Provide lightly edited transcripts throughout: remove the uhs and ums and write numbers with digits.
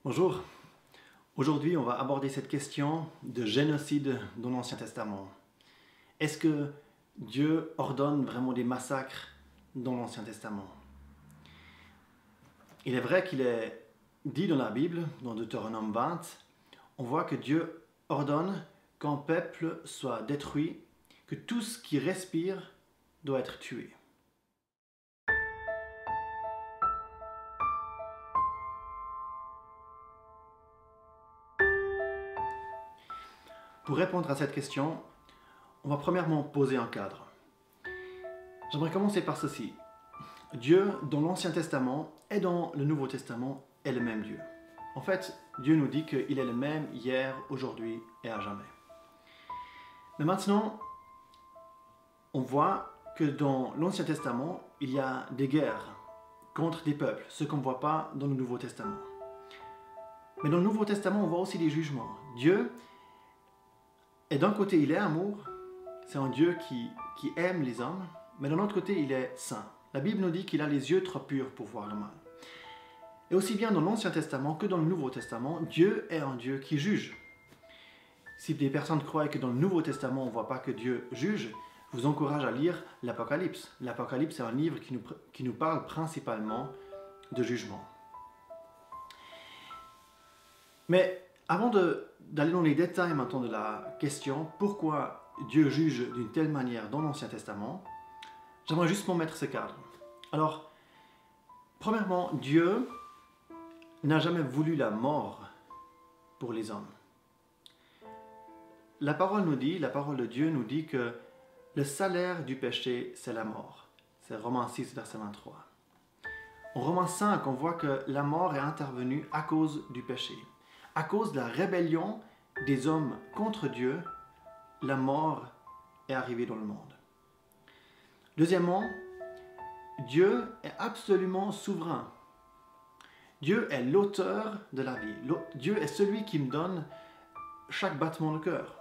Bonjour. Aujourd'hui, on va aborder cette question de génocide dans l'Ancien Testament. Est-ce que Dieu ordonne vraiment des massacres dans l'Ancien Testament? Il est vrai qu'il est dit dans la Bible, dans Deutéronome 20, on voit que Dieu ordonne qu'un peuple soit détruit, que tout ce qui respire doit être tué. Pour répondre à cette question, on va premièrement poser un cadre. J'aimerais commencer par ceci. Dieu, dans l'Ancien Testament et dans le Nouveau Testament, est le même Dieu. En fait, Dieu nous dit qu'il est le même hier, aujourd'hui et à jamais. Mais maintenant, on voit que dans l'Ancien Testament, il y a des guerres contre des peuples, ce qu'on ne voit pas dans le Nouveau Testament. Mais dans le Nouveau Testament, on voit aussi des jugements. Dieu, et d'un côté, il est amour, c'est un Dieu qui aime les hommes, mais d'un autre côté, il est saint. La Bible nous dit qu'il a les yeux trop purs pour voir le mal. Et aussi bien dans l'Ancien Testament que dans le Nouveau Testament, Dieu est un Dieu qui juge. Si des personnes croient que dans le Nouveau Testament, on ne voit pas que Dieu juge, je vous encourage à lire l'Apocalypse. L'Apocalypse est un livre qui nous parle principalement de jugement. Mais avant d'aller dans les détails maintenant de la question, pourquoi Dieu juge d'une telle manière dans l'Ancien Testament, j'aimerais justement mettre ce cadre. Alors, premièrement, Dieu n'a jamais voulu la mort pour les hommes. La parole de Dieu nous dit que le salaire du péché, c'est la mort. C'est Romains 6, verset 23. En Romains 5, on voit que la mort est intervenue à cause du péché. À cause de la rébellion des hommes contre Dieu, la mort est arrivée dans le monde. Deuxièmement, Dieu est absolument souverain. Dieu est l'auteur de la vie. Dieu est celui qui me donne chaque battement de cœur.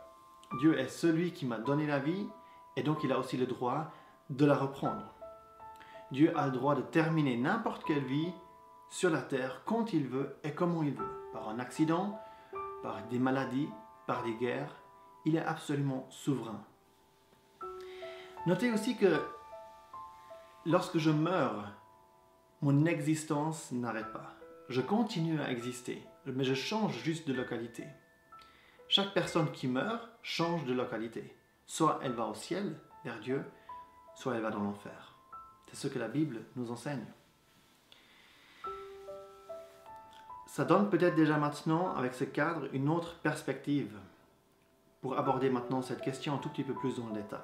Dieu est celui qui m'a donné la vie et donc il a aussi le droit de la reprendre. Dieu a le droit de terminer n'importe quelle vie sur la terre quand il veut et comment il veut. Par un accident, par des maladies, par des guerres. Il est absolument souverain. Notez aussi que lorsque je meurs, mon existence n'arrête pas. Je continue à exister, mais je change juste de localité. Chaque personne qui meurt change de localité. Soit elle va au ciel, vers Dieu, soit elle va dans l'enfer. C'est ce que la Bible nous enseigne. Ça donne peut-être déjà maintenant, avec ce cadre, une autre perspective pour aborder maintenant cette question un tout petit peu plus dans le détail.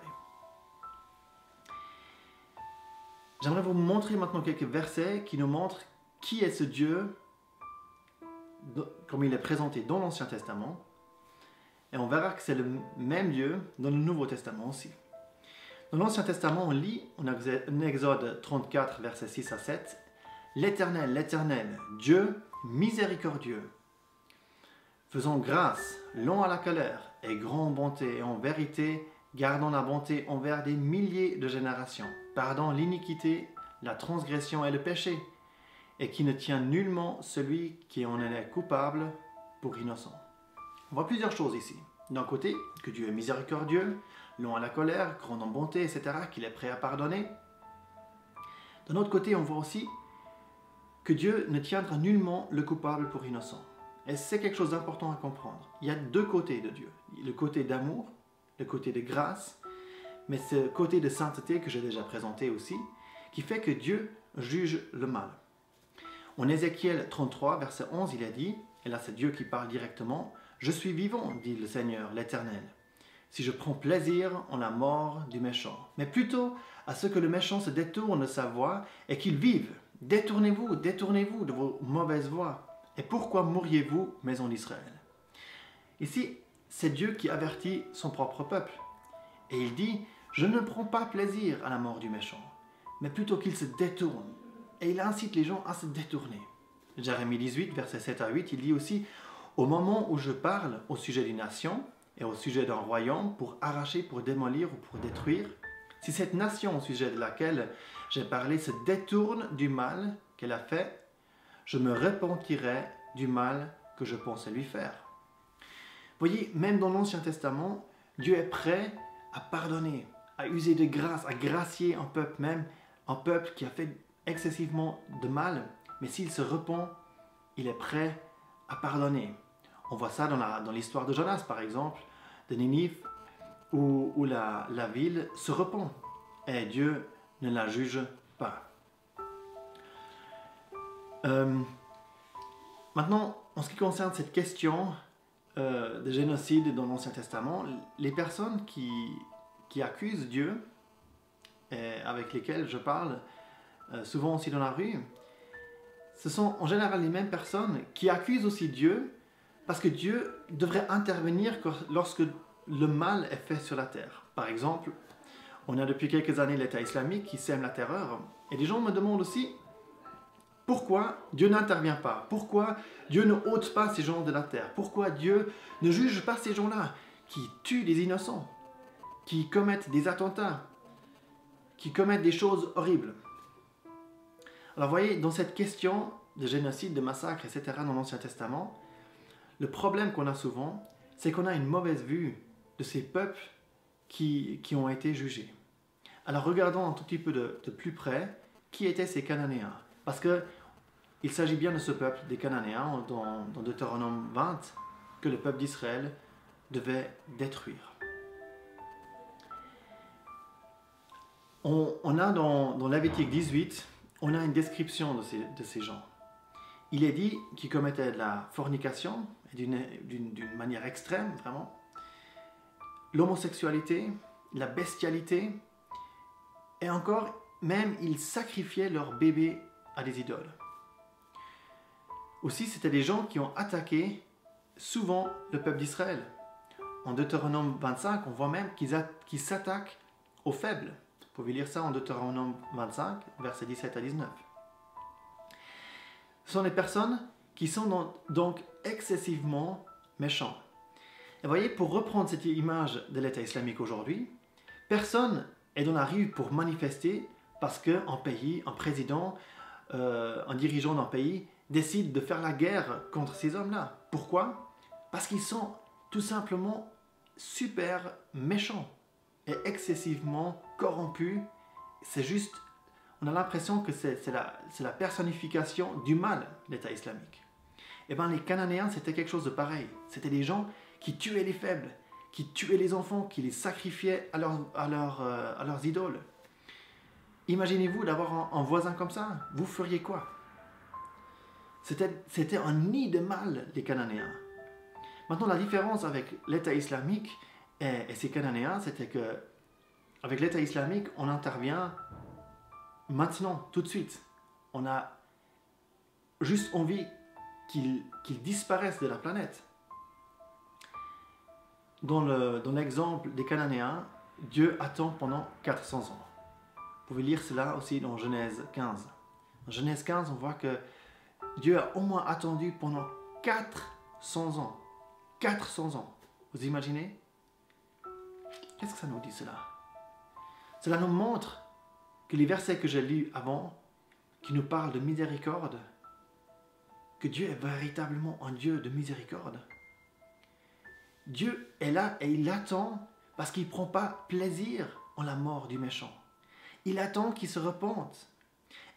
J'aimerais vous montrer maintenant quelques versets qui nous montrent qui est ce Dieu, comme il est présenté dans l'Ancien Testament, et on verra que c'est le même Dieu dans le Nouveau Testament aussi. Dans l'Ancien Testament, on lit en Exode 34, versets 6 à 7, « L'Éternel, l'Éternel, Dieu miséricordieux, faisant grâce, lent à la colère et grand en bonté et en vérité, gardant la bonté envers des milliers de générations, pardonnant l'iniquité, la transgression et le péché, et qui ne tient nullement celui qui en est coupable pour innocent. » On voit plusieurs choses ici. D'un côté, que Dieu est miséricordieux, lent à la colère, grand en bonté, etc., qu'il est prêt à pardonner. D'un autre côté, on voit aussi que Dieu ne tiendra nullement le coupable pour innocent. Et c'est quelque chose d'important à comprendre. Il y a deux côtés de Dieu. Le côté d'amour, le côté de grâce, mais ce côté de sainteté que j'ai déjà présenté aussi, qui fait que Dieu juge le mal. En Ézéchiel 33, verset 11, il a dit, et là c'est Dieu qui parle directement, « Je suis vivant, dit le Seigneur, l'Éternel, si je prends plaisir en la mort du méchant, mais plutôt à ce que le méchant se détourne de sa voie et qu'il vive. Détournez-vous de vos mauvaises voies. Et pourquoi mourriez-vous, maison d'Israël ?» Ici, c'est Dieu qui avertit son propre peuple. Et il dit, « Je ne prends pas plaisir à la mort du méchant, mais plutôt qu'il se détourne. » Et il incite les gens à se détourner. Jérémie 18, versets 7 à 8, il dit aussi, « Au moment où je parle au sujet d'une nation et au sujet d'un royaume pour arracher, pour démolir ou pour détruire, si cette nation au sujet de laquelle j'ai parlé se détourne du mal qu'elle a fait, je me repentirai du mal que je pensais lui faire. Vous voyez, même dans l'Ancien Testament, Dieu est prêt à pardonner, à user de grâce, à gracier un peuple même, un peuple qui a fait excessivement de mal, mais s'il se repent, il est prêt à pardonner. On voit ça dans l'histoire de Jonas, par exemple, de Ninive, où la ville se repent et Dieu ne la juge pas. Maintenant, en ce qui concerne cette question de génocide dans l'Ancien Testament, les personnes qui accusent Dieu, et avec lesquelles je parle souvent aussi dans la rue, ce sont en général les mêmes personnes qui accusent aussi Dieu parce que Dieu devrait intervenir lorsque le mal est fait sur la terre. Par exemple, on a depuis quelques années l'État islamique qui sème la terreur et les gens me demandent aussi pourquoi Dieu n'intervient pas, pourquoi Dieu ne ôte pas ces gens de la terre, pourquoi Dieu ne juge pas ces gens-là qui tuent des innocents, qui commettent des attentats, qui commettent des choses horribles. Alors vous voyez, dans cette question de génocide, de massacre, etc. dans l'Ancien Testament, le problème qu'on a souvent, c'est qu'on a une mauvaise vue de ces peuples qui ont été jugés. Alors regardons un tout petit peu de plus près qui étaient ces Cananéens. Parce qu'il s'agit bien de ce peuple des Cananéens dans Deutéronome 20 que le peuple d'Israël devait détruire. On a dans Lévitique 18, on a une description de ces gens. Il est dit qu'ils commettaient de la fornication, d'une manière extrême, vraiment, l'homosexualité, la bestialité, et encore, même, ils sacrifiaient leurs bébés à des idoles. Aussi, c'était des gens qui ont attaqué souvent le peuple d'Israël. En Deutéronome 25, on voit même qu'ils s'attaquent aux faibles. Vous pouvez lire ça en Deutéronome 25, versets 17 à 19. Ce sont des personnes qui sont donc excessivement méchants. Et vous voyez, pour reprendre cette image de l'État islamique aujourd'hui, personne n'est dans la rue pour manifester parce qu'un pays, un président, un dirigeant d'un pays décide de faire la guerre contre ces hommes-là. Pourquoi? Parce qu'ils sont tout simplement super méchants et excessivement corrompus. C'est juste, on a l'impression que c'est la personnification du mal, l'État islamique. Et bien les Cananéens, c'était quelque chose de pareil. C'était des gens qui tuaient les faibles, qui tuaient les enfants, qui les sacrifiaient à leurs idoles. Imaginez-vous d'avoir un voisin comme ça, vous feriez quoi? C'était un nid de mal, les Cananéens. Maintenant, la différence avec l'État islamique et ces Cananéens, c'était que avec l'État islamique, on intervient maintenant, tout de suite. On a juste envie qu'ils disparaissent de la planète. Dans l'exemple des Cananéens, Dieu attend pendant 400 ans. Vous pouvez lire cela aussi dans Genèse 15. Dans Genèse 15, on voit que Dieu a au moins attendu pendant 400 ans. 400 ans. Vous imaginez? Qu'est-ce que ça nous dit cela? Cela nous montre que les versets que j'ai lus avant, qui nous parlent de miséricorde, que Dieu est véritablement un Dieu de miséricorde. Dieu est là et il attend parce qu'il ne prend pas plaisir en la mort du méchant. Il attend qu'ils se repentent.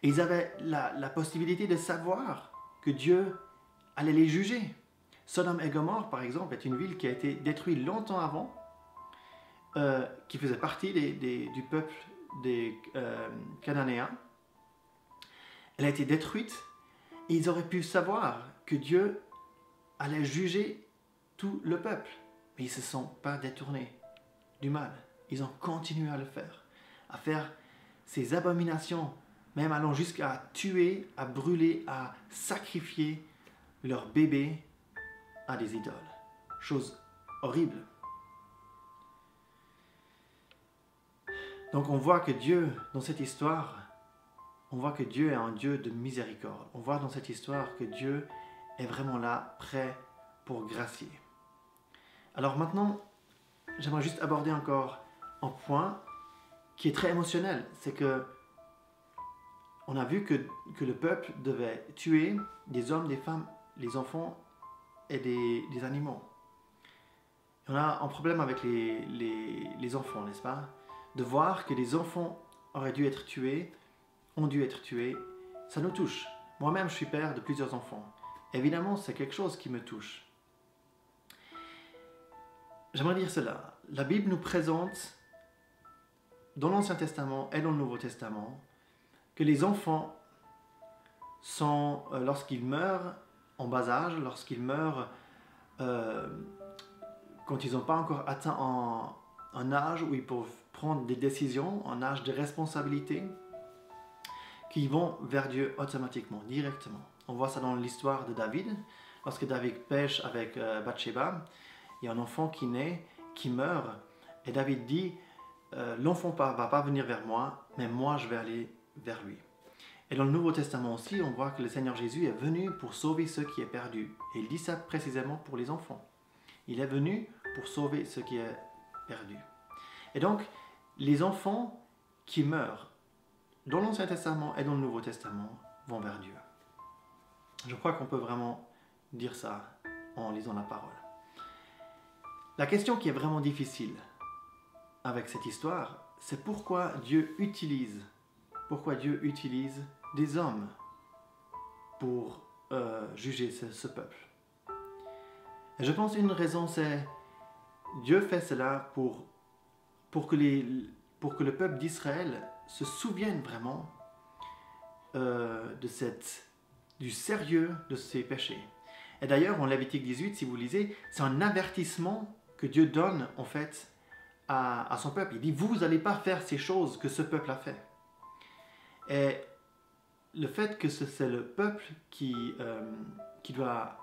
Et ils avaient la possibilité de savoir que Dieu allait les juger. Sodome et Gomorrhe, par exemple, est une ville qui a été détruite longtemps avant, qui faisait partie du peuple des Cananéens. Elle a été détruite et ils auraient pu savoir que Dieu allait juger tout le peuple. Mais ils ne se sont pas détournés du mal. Ils ont continué à le faire, à faire ces abominations, même allant jusqu'à tuer, à brûler, à sacrifier leurs bébés à des idoles. Chose horrible. Donc on voit que Dieu, dans cette histoire, on voit que Dieu est un Dieu de miséricorde. On voit dans cette histoire que Dieu est vraiment là, prêt pour gracier. Alors maintenant, j'aimerais juste aborder encore un point qui est très émotionnel. C'est que on a vu que le peuple devait tuer des hommes, des femmes les enfants et des animaux. On a un problème avec les enfants, n'est-ce pas? De voir que les enfants auraient dû être tués, ont dû être tués, ça nous touche. Moi-même, je suis père de plusieurs enfants. Évidemment, c'est quelque chose qui me touche. J'aimerais dire cela. La Bible nous présente, dans l'Ancien Testament et dans le Nouveau Testament, que les enfants sont, lorsqu'ils meurent en bas âge, lorsqu'ils meurent quand ils n'ont pas encore atteint un âge où ils peuvent prendre des décisions, un âge de responsabilité, qu'ils vont vers Dieu automatiquement, directement. On voit ça dans l'histoire de David. Lorsque David pêche avec Bathsheba, il y a un enfant qui naît, qui meurt, et David dit l'enfant ne va pas venir vers moi, mais moi je vais aller vers lui. Et dans le Nouveau Testament aussi, on voit que le Seigneur Jésus est venu pour sauver ceux qui est perdu. Et il dit ça précisément pour les enfants. Il est venu pour sauver ceux qui est perdu. Et donc, les enfants qui meurent dans l'Ancien Testament et dans le Nouveau Testament vont vers Dieu. Je crois qu'on peut vraiment dire ça en lisant la parole. La question qui est vraiment difficile avec cette histoire, c'est pourquoi Dieu utilise des hommes pour juger ce peuple. Et je pense une raison, c'est Dieu fait cela pour que le peuple d'Israël se souvienne vraiment du sérieux de ses péchés. Et d'ailleurs, en Lévitique 18, si vous lisez, c'est un avertissement que Dieu donne en fait à son peuple. Il dit, vous n'allez pas faire ces choses que ce peuple a fait. Et le fait que c'est le peuple qui doit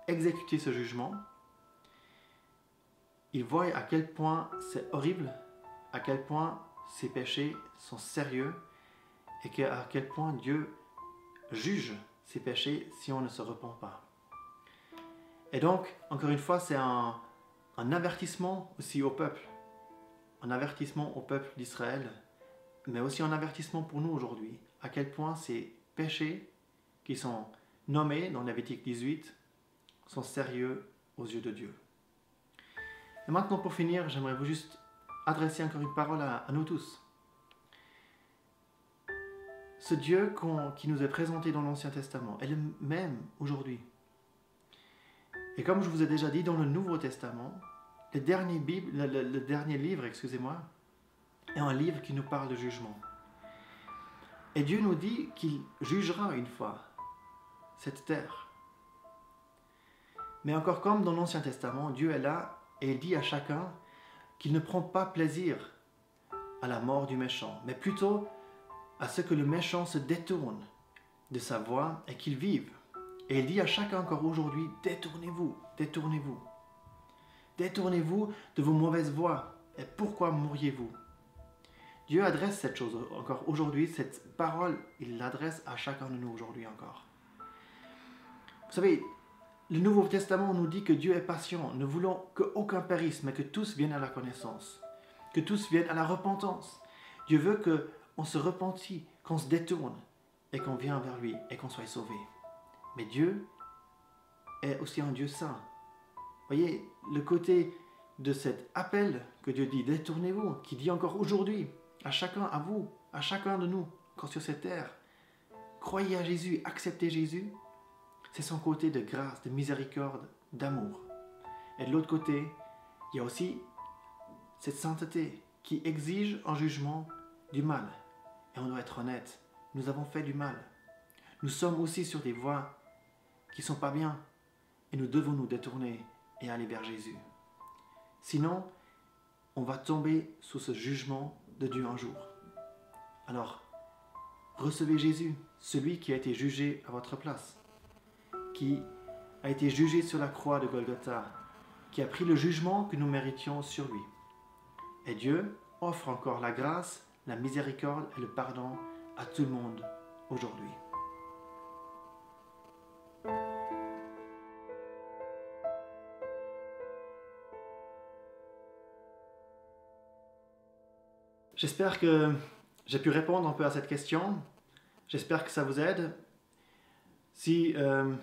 exécuter ce jugement, il voit à quel point c'est horrible, à quel point ces péchés sont sérieux et à quel point Dieu juge ces péchés si on ne se repent pas. Et donc, encore une fois, c'est un avertissement aussi au peuple. Un avertissement au peuple d'Israël, mais aussi un avertissement pour nous aujourd'hui. À quel point ces péchés qui sont nommés dans Lévitique 18 sont sérieux aux yeux de Dieu. Et maintenant, pour finir, j'aimerais vous juste adresser encore une parole à nous tous. Ce Dieu qui nous est présenté dans l'Ancien Testament est le même aujourd'hui. Et comme je vous ai déjà dit, dans le Nouveau Testament, le dernier livre, est un livre qui nous parle de jugement. Et Dieu nous dit qu'il jugera une fois cette terre. Mais encore comme dans l'Ancien Testament, Dieu est là et il dit à chacun qu'il ne prend pas plaisir à la mort du méchant, mais plutôt à ce que le méchant se détourne de sa voie et qu'il vive. Et il dit à chacun encore aujourd'hui, détournez-vous, détournez-vous. Détournez-vous de vos mauvaises voies. Et pourquoi mourriez-vous? Dieu adresse cette chose encore aujourd'hui, cette parole, il l'adresse à chacun de nous aujourd'hui encore. Vous savez, le Nouveau Testament nous dit que Dieu est patient, ne voulant qu'aucun périsse, mais que tous viennent à la connaissance, que tous viennent à la repentance. Dieu veut qu'on se repentit, qu'on se détourne et qu'on vienne vers lui et qu'on soit sauvé. Mais Dieu est aussi un Dieu saint. Voyez, le côté de cet appel que Dieu dit, détournez-vous, qui dit encore aujourd'hui, à chacun, à vous, à chacun de nous, encore sur cette terre, croyez à Jésus, acceptez Jésus, c'est son côté de grâce, de miséricorde, d'amour. Et de l'autre côté, il y a aussi cette sainteté qui exige un jugement du mal. Et on doit être honnête, nous avons fait du mal. Nous sommes aussi sur des voies qui ne sont pas bien et nous devons nous détourner et aller vers Jésus. Sinon, on va tomber sous ce jugement de Dieu un jour. Alors, recevez Jésus, celui qui a été jugé à votre place, qui a été jugé sur la croix de Golgotha, qui a pris le jugement que nous méritions sur lui. Et Dieu offre encore la grâce, la miséricorde et le pardon à tout le monde aujourd'hui. J'espère que j'ai pu répondre un peu à cette question. J'espère que ça vous aide. Si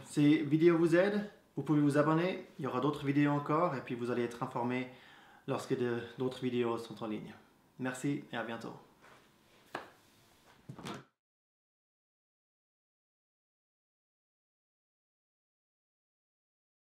ces vidéos vous aident, vous pouvez vous abonner. Il y aura d'autres vidéos encore et puis vous allez être informé lorsque d'autres vidéos sont en ligne. Merci et à bientôt.